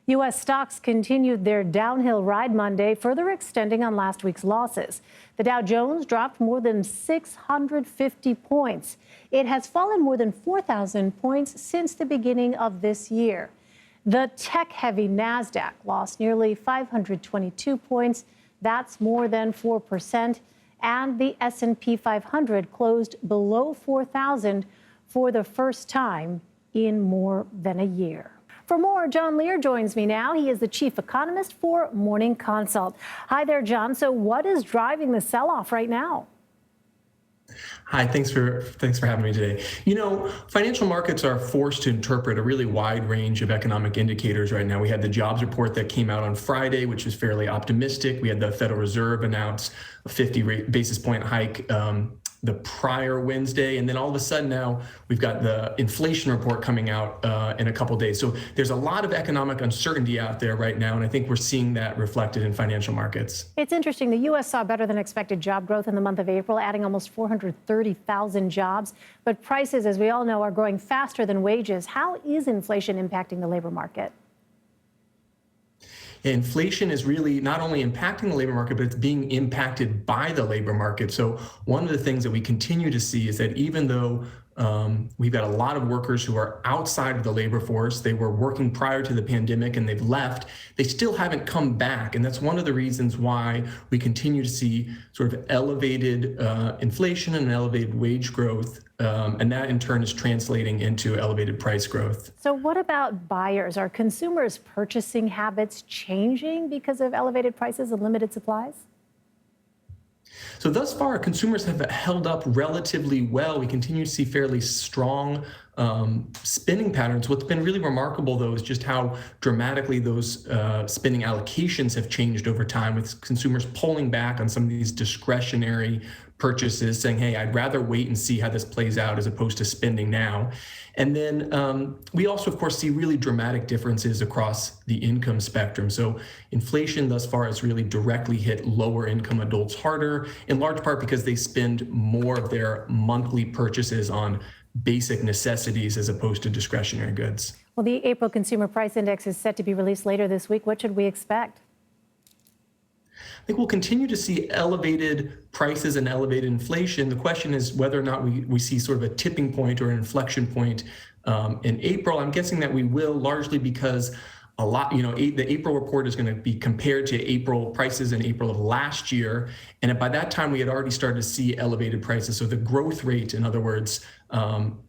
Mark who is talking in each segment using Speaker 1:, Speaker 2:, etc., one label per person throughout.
Speaker 1: U.S. stocks continued their downhill ride Monday, further extending on last week's losses. The Dow Jones dropped more than 650 points. It has fallen more than 4,000 points since the beginning of this year. The tech-heavy NASDAQ lost nearly 522 points. That's more than 4%. And the S&P 500 closed below 4,000 for the first time in more than a year. For more, John Leer joins me now. He is the chief economist for Morning Consult. Hi there, John. So what is driving the sell-off right now?
Speaker 2: Hi, thanks for having me today. You know, financial markets are forced to interpret a really wide range of economic indicators right now. We had the jobs report that came out on Friday, which was fairly optimistic. We had the Federal Reserve announce a 50 basis point hike the prior Wednesday, and then all of a sudden now we've got the inflation report coming out in a couple days. So there's a lot of economic uncertainty out there right now, and I think we're seeing that reflected in financial markets.
Speaker 1: It's interesting. The U.S. saw better than expected job growth in the month of April, adding almost 430,000 jobs. But prices, as we all know, are growing faster than wages. How is inflation impacting the labor market?
Speaker 2: Inflation is really not only impacting the labor market, but it's being impacted by the labor market. So one of the things that we continue to see is that even though we've got a lot of workers who are outside of the labor force, they were working prior to the pandemic and they've left, they still haven't come back. And that's one of the reasons why we continue to see sort of elevated inflation and elevated wage growth. And that in turn is translating into elevated price growth.
Speaker 1: So what about buyers? Are consumers' purchasing habits changing because of elevated prices and limited supplies?
Speaker 2: So thus far, consumers have held up relatively well. We continue to see fairly strong spending patterns. What's been really remarkable, though, is just how dramatically those spending allocations have changed over time, with consumers pulling back on some of these discretionary purchases, saying, hey, I'd rather wait and see how this plays out as opposed to spending now. And then we also, of course, see really dramatic differences across the income spectrum. So inflation thus far has really directly hit lower income adults harder, in large part because they spend more of their monthly purchases on basic necessities as opposed to discretionary goods.
Speaker 1: Well, the April Consumer Price Index is set to be released later this week. What should we expect?
Speaker 2: I think we'll continue to see elevated prices and elevated inflation. The question is whether or not we see sort of a tipping point or an inflection point in April. I'm guessing that we will, largely because the April report is going to be compared to April prices in April of last year. And by that time, we had already started to see elevated prices. So the growth rate, in other words,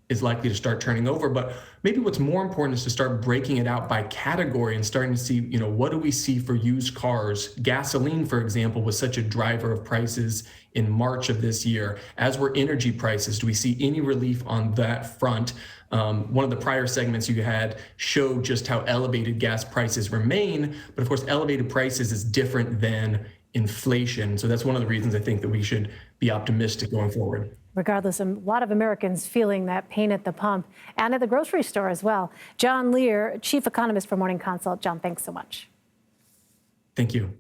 Speaker 2: is likely to start turning over. But maybe what's more important is to start breaking it out by category and starting to see, what do we see for used cars? Gasoline, for example, was such a driver of prices in March of this year, as were energy prices. Do we see any relief on that front? One of the prior segments you had showed just how elevated gas prices remain, but of course, elevated prices is different than inflation. So that's one of the reasons I think that we should be optimistic going forward.
Speaker 1: Regardless, a lot of Americans feeling that pain at the pump and at the grocery store as well. John Leer, chief economist for Morning Consult. John, thanks so much.
Speaker 2: Thank you.